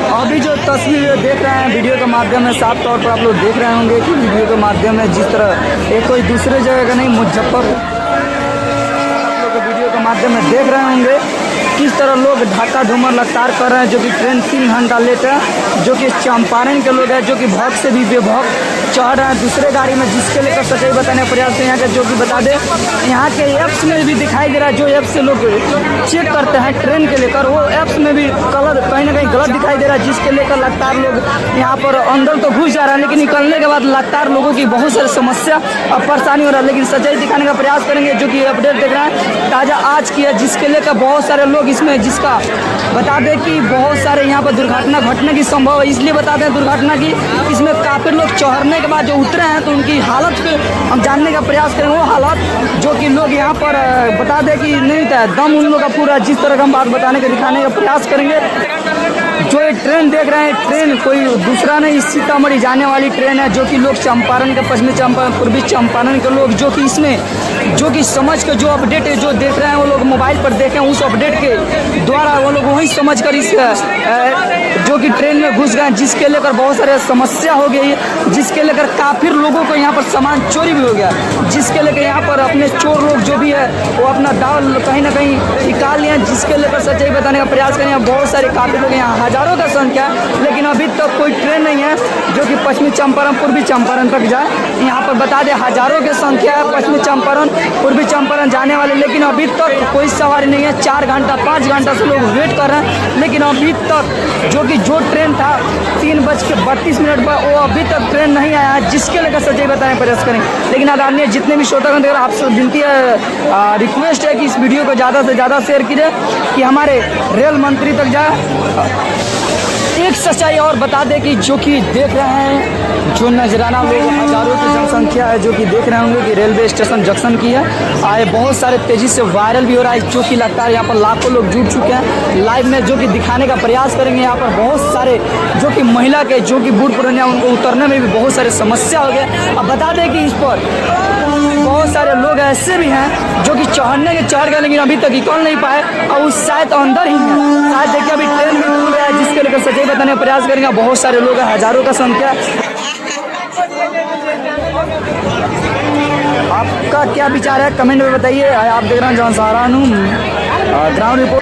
अभी जो तस्वीर देख रहे हैं वीडियो के माध्यम में, साफ तौर पर आप लोग देख रहे होंगे कि वीडियो के माध्यम में जिस तरह एक कोई दूसरे जगह का नहीं, मुजफ्फरपुर आप लोग वीडियो के माध्यम में देख रहे होंगे किस तरह लोग ढाका धूमर लगातार कर रहे हैं, जो कि ट्रेन 3 घंटा लेट है, जो कि चंपारण के लोग हैं जो कि भौक से भी बेभौक चढ़ रहे हैं दूसरे गाड़ी में, जिसके लेकर सच्चाई बताने का प्रयास है यहाँ के। जो कि बता दें यहाँ के ऐप्स में भी दिखाई दे रहा है, जो ऐप से लोग चेक करते हैं ट्रेन के लेकर, वो ऐप्स में भी कलर कहीं ना कहीं गलत दिखाई दे रहा है, जिसके लेकर लगातार लोग यहाँ पर अंदर तो घुस जा रहा है, लेकिन निकलने के बाद लगातार लोगों की बहुत सारी समस्या और परेशानी हो रहा है। लेकिन सच्चाई दिखाने का प्रयास करेंगे, जो कि अपडेट देख रहे हैं ताज़ा आज की है, जिसके लेकर बहुत सारे लोग इसमें, जिसका बता दें कि बहुत सारे यहाँ पर दुर्घटना घटने की संभव है। इसलिए बता दें दुर्घटना की, इसमें काफ़ी लोग चढ़ने के बाद जो उतरे हैं तो उनकी हालत को हम जानने का प्रयास करेंगे, वो हालत जो कि लोग यहाँ पर बता दें कि नहीं था दम उन लोगों का पूरा, जिस तरह का हम बात बताने का दिखाने का प्रयास करेंगे। जो ये ट्रेन देख रहे हैं, ट्रेन कोई दूसरा नहीं, सीतामढ़ी जाने वाली ट्रेन है, जो कि लोग चंपारण के, पश्चिमी चंपारण, पूर्वी चंपारण के लोग जो कि इसमें जो कि समझ के जो अपडेट है जो देख रहे हैं, वो लोग मोबाइल पर देखें, उस अपडेट के द्वारा वो लोग वही समझ कर इस जो कि ट्रेन में घुस गए, जिसके लेकर बहुत सारे समस्या हो गई, जिसके लेकर काफ़ी लोगों को यहाँ पर सामान चोरी भी हो गया, जिसके लेकर यहाँ पर अपने चोर लोग जो भी है वो अपना दाल कहीं ना कहीं निकाल लिए, जिसके लेकर सच्चाई बताने का प्रयास करें। बहुत सारे काफ़ी लोग यहाँ, हज़ारों का संख्या, लेकिन अभी तक कोई ट्रेन नहीं है जो कि पश्चिमी चंपारण पूर्वी चंपारण तक जाए। यहाँ पर बता दें हज़ारों की संख्या है पश्चिमी चंपारण पूर्वी चंपारण जाने वाले, लेकिन अभी तक कोई सवारी नहीं है। 4 घंटा 5 घंटा से लोग वेट कर रहे हैं, लेकिन अभी तक जो ट्रेन था 3:32 पर, वो अभी तक ट्रेन नहीं आया है, जिसके लेकर सच्चाई बताने का प्रयास करें। लेकिन आदरणीय जितने भी श्रोतागण देख रहे हैं, आपसे विनती है, रिक्वेस्ट है कि इस वीडियो को ज़्यादा से ज़्यादा शेयर कीजिए कि हमारे रेल मंत्री तक जाए। एक सच्चाई और बता दें कि जो कि देख रहे हैं, जो नजराना लोग, हज़ारों की जनसंख्या है जो कि देख रहे होंगे कि रेलवे स्टेशन जंक्शन की है, आए बहुत सारे तेज़ी से वायरल भी हो रहा है, जो कि लगता है यहाँ पर लाखों लोग जुट चुके हैं लाइव में, जो कि दिखाने का प्रयास करेंगे। यहाँ पर बहुत सारे जो कि महिला के, जो कि बूढ़ पुरानिया, उनको उतरने में भी बहुत सारे समस्या हो गए। अब बता दें कि इस पर बहुत सारे लोग ऐसे भी हैं जो कि चढ़ गए, लेकिन अभी तक निकल नहीं पाए, और उस शायद अंदर ही है, शायद देखिए अभी ट्रेन भी खुल गया है, जिसके लेकर सच्चाई बताने का प्रयास करेंगे। बहुत सारे लोग हैं, हज़ारों का संख्या। आपका क्या विचार है कमेंट में बताइए। आप देख रहे हैं जॉन सहारा ग्राउंड रिपोर्ट।